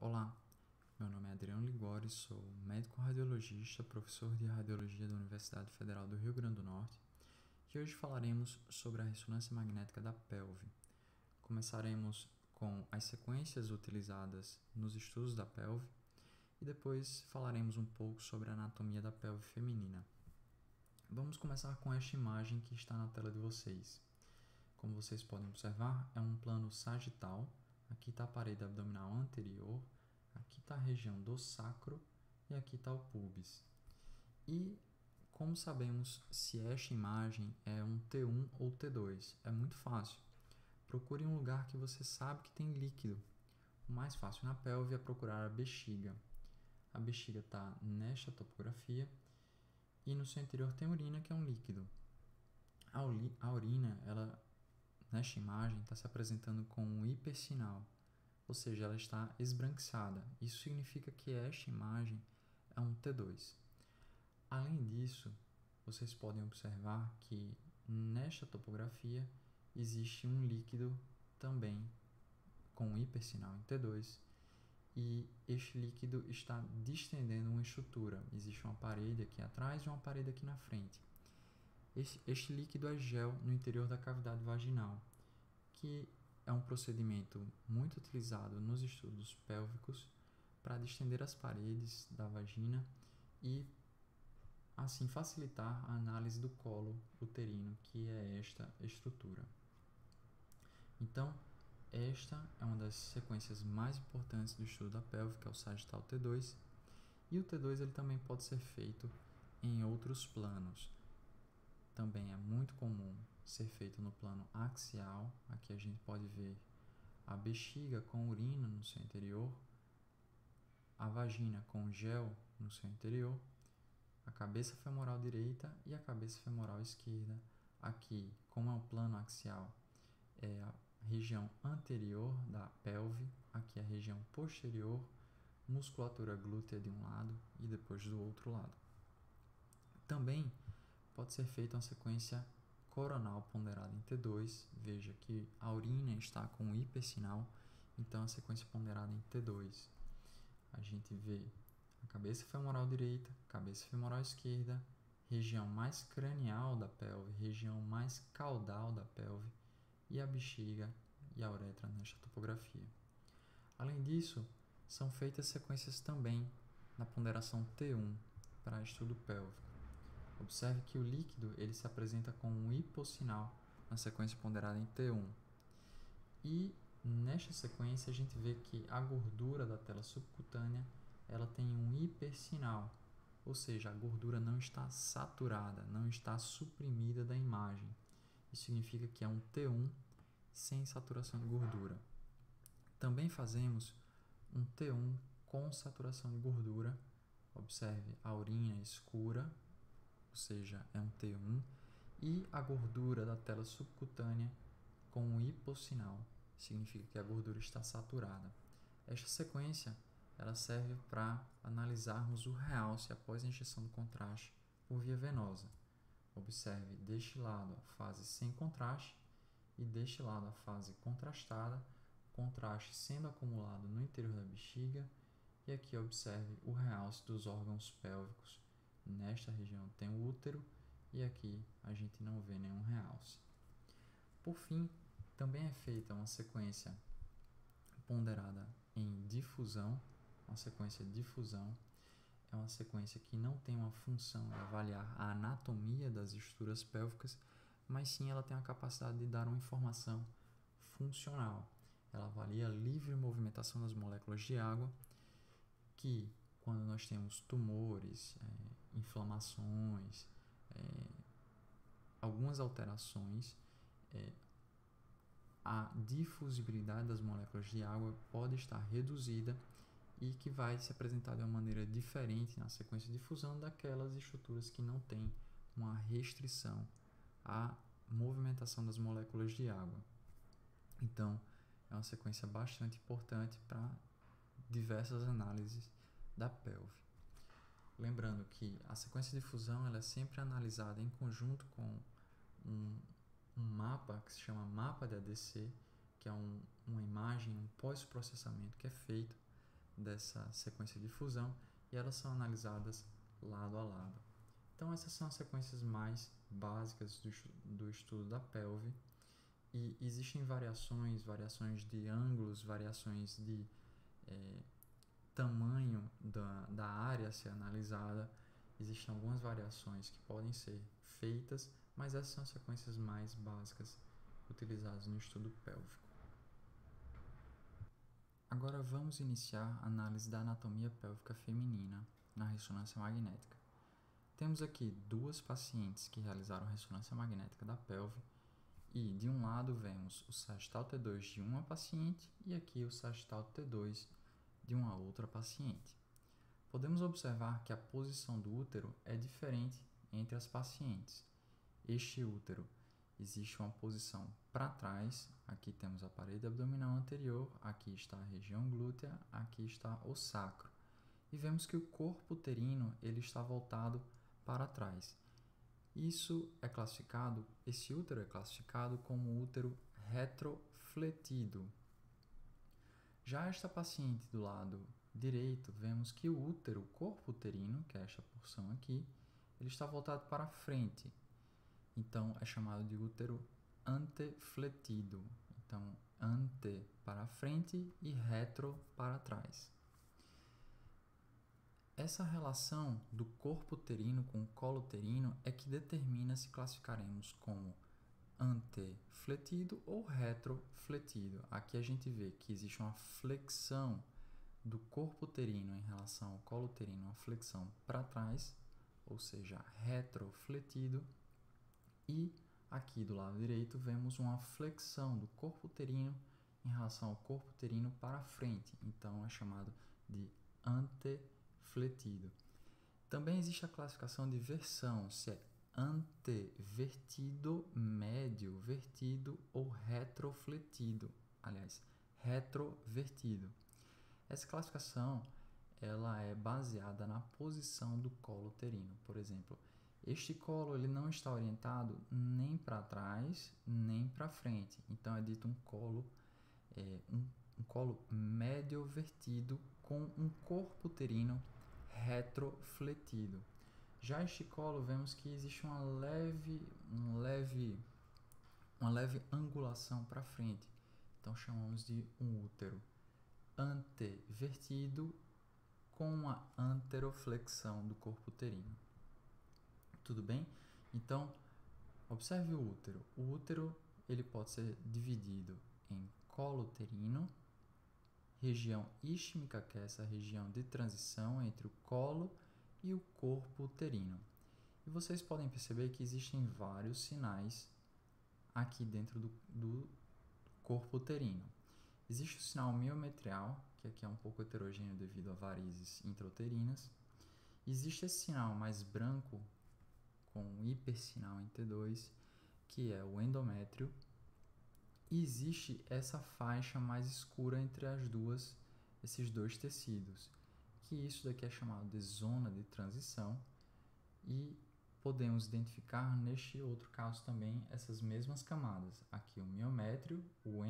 Olá, meu nome é Adriano Ligori, sou médico radiologista, professor de radiologia da Universidade Federal do Rio Grande do Norte e hoje falaremos sobre a ressonância magnética da pelve. Começaremos com as sequências utilizadas nos estudos da pelve e depois falaremos um pouco sobre a anatomia da pelve feminina. Vamos começar com esta imagem que está na tela de vocês. Como vocês podem observar, é um plano sagital. Aqui está a parede abdominal anterior, aqui está a região do sacro e aqui está o púbis. E como sabemos se esta imagem é um T1 ou T2? É muito fácil. Procure um lugar que você sabe que tem líquido. O mais fácil na pelve é procurar a bexiga. A bexiga está nesta topografia e no seu interior tem urina, que é um líquido. A urina, nesta imagem, está se apresentando com um hipersinal, ou seja, ela está esbranquiçada. Isso significa que esta imagem é um T2. Além disso, vocês podem observar que nesta topografia existe um líquido também com hipersinal em T2 e este líquido está distendendo uma estrutura. Existe uma parede aqui atrás e uma parede aqui na frente. Este líquido é gel no interior da cavidade vaginal, que é um procedimento muito utilizado nos estudos pélvicos para distender as paredes da vagina e assim facilitar a análise do colo uterino, que é esta estrutura. Então, esta é uma das sequências mais importantes do estudo da pelve, que é o sagital T2, e o T2 ele também pode ser feito em outros planos. Também é muito comum ser feito no plano axial. Aqui a gente pode ver a bexiga com urina no seu interior, a vagina com gel no seu interior, a cabeça femoral direita e a cabeça femoral esquerda. Aqui, como é um plano axial, é a região anterior da pelve, aqui a região posterior, musculatura glútea de um lado e depois do outro lado. Também pode ser feita uma sequência coronal ponderada em T2. Veja que a urina está com hipersinal, então a sequência ponderada em T2. A gente vê a cabeça femoral direita, cabeça femoral esquerda, região mais cranial da pelve, região mais caudal da pelve e a bexiga e a uretra nesta topografia. Além disso, são feitas sequências também na ponderação T1 para estudo pélvico. Observe que o líquido ele se apresenta com um hipossinal na sequência ponderada em T1. E nesta sequência a gente vê que a gordura da tela subcutânea ela tem um hipersinal, ou seja, a gordura não está saturada, não está suprimida da imagem. Isso significa que é um T1 sem saturação de gordura. Também fazemos um T1 com saturação de gordura. Observe a urina escura, ou seja, é um T1, e a gordura da tela subcutânea com um hipossinal, significa que a gordura está saturada. Esta sequência ela serve para analisarmos o realce após a injeção do contraste por via venosa. Observe deste lado a fase sem contraste e deste lado a fase contrastada, contraste sendo acumulado no interior da bexiga, e aqui observe o realce dos órgãos pélvicos. Nesta região tem o útero e aqui a gente não vê nenhum realce. Por fim, também é feita uma sequência ponderada em difusão. Uma sequência de difusão é uma sequência que não tem uma função de avaliar a anatomia das estruturas pélvicas, mas sim ela tem a capacidade de dar uma informação funcional. Ela avalia a livre movimentação das moléculas de água, que quando nós temos tumores, inflamações, algumas alterações, a difusibilidade das moléculas de água pode estar reduzida e que vai se apresentar de uma maneira diferente na sequência de difusão daquelas estruturas que não têm uma restrição à movimentação das moléculas de água. Então, é uma sequência bastante importante para diversas análises da pelve. Lembrando que a sequência de difusão ela é sempre analisada em conjunto com um mapa que se chama mapa de ADC, que é uma imagem, um pós-processamento que é feito dessa sequência de fusão e elas são analisadas lado a lado. Então essas são as sequências mais básicas do estudo da pelve, e existem variações de ângulos, variações de tamanho da área a ser analisada. Existem algumas variações que podem ser feitas, mas essas são as sequências mais básicas utilizadas no estudo pélvico. Agora vamos iniciar a análise da anatomia pélvica feminina na ressonância magnética. Temos aqui duas pacientes que realizaram ressonância magnética da pelve e de um lado vemos o sagital T2 de uma paciente e aqui o sagital T2 de uma outra paciente. Podemos observar que a posição do útero é diferente entre as pacientes. Este útero existe uma posição para trás, aqui temos a parede abdominal anterior, aqui está a região glútea, aqui está o sacro. E vemos que o corpo uterino ele está voltado para trás. Esse útero é classificado como útero retrofletido. Já esta paciente do lado direito, vemos que o útero, o corpo uterino, que é esta porção aqui, ele está voltado para frente. Então, é chamado de útero antefletido. Então, ante para frente e retro para trás. Essa relação do corpo uterino com o colo uterino é que determina se classificaremos como antefletido ou retrofletido. Aqui a gente vê que existe uma flexão do corpo uterino em relação ao colo uterino, uma flexão para trás, ou seja, retrofletido, e aqui do lado direito vemos uma flexão do corpo uterino em relação ao corpo uterino para frente, então é chamado de antefletido. Também existe a classificação de versão, se é antevertido, médio vertido ou retrofletido, aliás, retrovertido. Essa classificação ela é baseada na posição do colo uterino. Por exemplo, este colo ele não está orientado nem para trás nem para frente, então é dito um colo médio vertido com um corpo uterino retrofletido. Já este colo, vemos que existe uma leve angulação para frente, então chamamos de um útero antevertido com uma anteroflexão do corpo uterino. Tudo bem? Então, observe o útero. O útero ele pode ser dividido em colo uterino, região ístmica, que é essa região de transição entre o colo e o corpo uterino. E vocês podem perceber que existem vários sinais aqui dentro do corpo uterino. Existe o sinal miometrial, que aqui é um pouco heterogêneo devido a varizes intrauterinas. Existe esse sinal mais branco, com um hipersinal em T2, que é o endométrio. E existe essa faixa mais escura entre esses dois tecidos, que isso daqui é chamado de zona de transição, e podemos identificar neste outro caso também essas mesmas camadas. Aqui o miométrio, o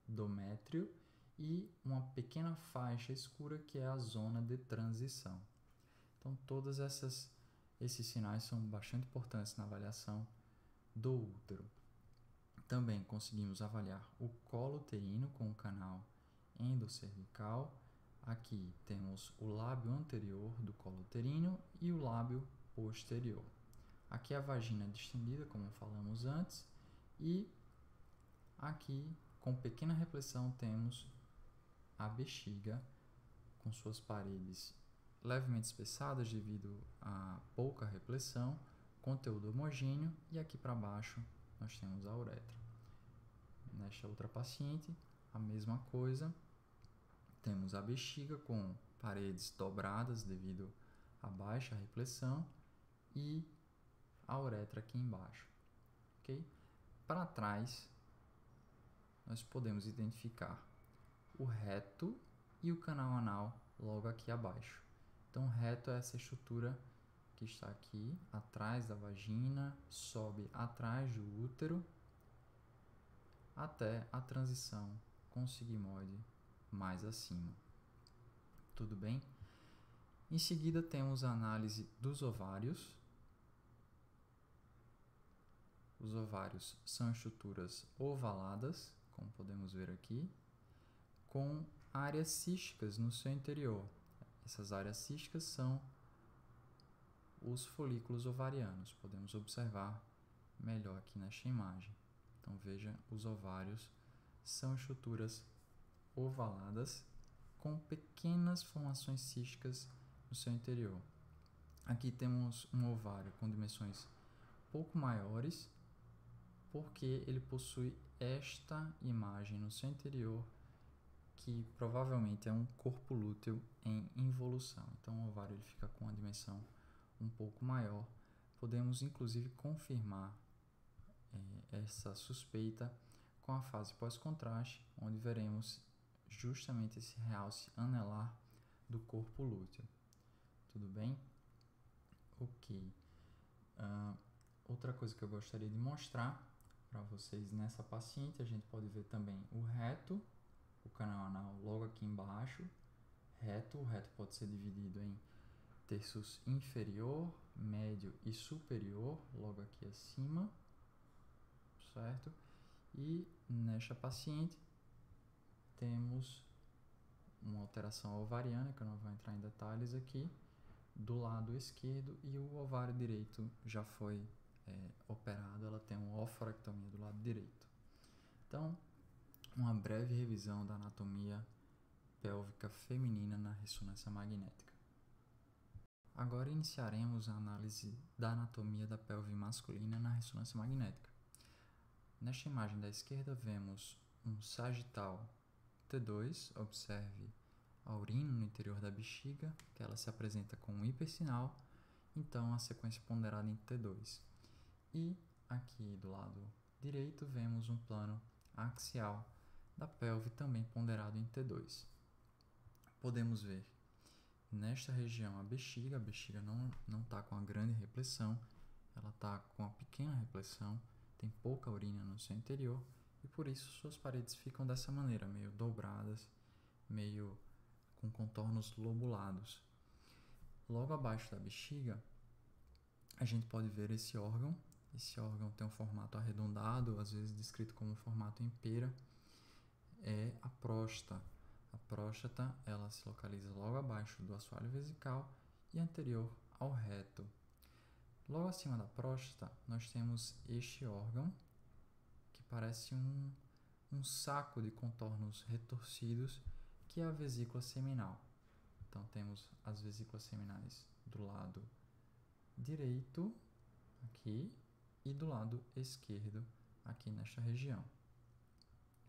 endométrio e uma pequena faixa escura que é a zona de transição. Então todos esses sinais são bastante importantes na avaliação do útero. Também conseguimos avaliar o colo uterino com o canal endocervical. Aqui temos o lábio anterior do colo uterino e o lábio posterior. Aqui a vagina é distendida, como falamos antes, e aqui, com pequena repressão, temos a bexiga com suas paredes levemente espessadas devido a pouca repressão, conteúdo homogêneo, e aqui para baixo nós temos a uretra. Nesta outra paciente, a mesma coisa, temos a bexiga com paredes dobradas devido a baixa repressão e a uretra aqui embaixo. Okay? Para trás, nós podemos identificar o reto e o canal anal logo aqui abaixo. Então, o reto é essa estrutura que está aqui atrás da vagina, sobe atrás do útero até a transição com o sigmoide mais acima. Tudo bem? Em seguida, temos a análise dos ovários. Os ovários são estruturas ovaladas, como podemos ver aqui, com áreas císticas no seu interior. Essas áreas císticas são os folículos ovarianos. Podemos observar melhor aqui nesta imagem. Então, veja, os ovários são estruturas ovaladas com pequenas formações císticas no seu interior. Aqui temos um ovário com dimensões pouco maiores, porque ele possui esta imagem no seu interior, que provavelmente é um corpo lúteo em involução. Então, o ovário ele fica com uma dimensão um pouco maior. Podemos, inclusive, confirmar essa suspeita com a fase pós-contraste, onde veremos justamente esse realce anelar do corpo lúteo. Tudo bem? Ok. Outra coisa que eu gostaria de mostrar para vocês nessa paciente, a gente pode ver também o reto, o canal anal logo aqui embaixo. O reto pode ser dividido em terços inferior, médio e superior, logo aqui acima, certo? E nesta paciente temos uma alteração ovariana, que eu não vou entrar em detalhes aqui, do lado esquerdo, e o ovário direito já foi operado, ela tem uma oforectomia do lado direito. Então, uma breve revisão da anatomia pélvica feminina na ressonância magnética. Agora iniciaremos a análise da anatomia da pelve masculina na ressonância magnética. Nesta imagem da esquerda vemos um sagital T2, observe a urina no interior da bexiga, que ela se apresenta com um hipersinal, então a sequência ponderada em T2. E aqui do lado direito vemos um plano axial da pelve também ponderado em T2. Podemos ver nesta região a bexiga não está com a grande repressão, ela está com a pequena repressão, tem pouca urina no seu interior e por isso suas paredes ficam dessa maneira, meio dobradas, meio com contornos lobulados. Logo abaixo da bexiga, a gente pode ver esse órgão. Esse órgão tem um formato arredondado, às vezes descrito como formato em pera. É a próstata. A próstata, ela se localiza logo abaixo do assoalho vesical e anterior ao reto. Logo acima da próstata, nós temos este órgão, que parece um saco de contornos retorcidos, que é a vesícula seminal. Então, temos as vesículas seminais do lado direito, aqui, e do lado esquerdo, aqui nesta região.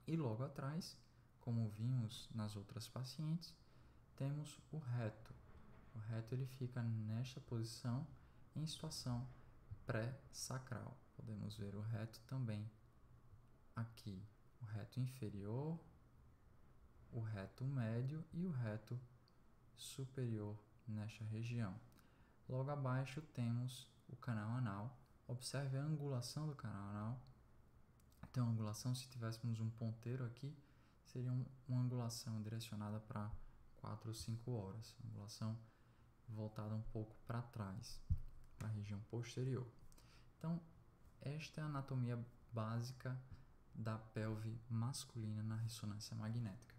E logo atrás, como vimos nas outras pacientes, temos o reto. O reto ele fica nesta posição em situação pré-sacral. Podemos ver o reto também aqui, o reto inferior, o reto médio e o reto superior nesta região. Logo abaixo temos o canal anal. Observe a angulação do canal anal. Então, a angulação, se tivéssemos um ponteiro aqui, seria uma angulação direcionada para 4 ou 5 horas. Angulação voltada um pouco para trás, para a região posterior. Então, esta é a anatomia básica da pelve masculina na ressonância magnética.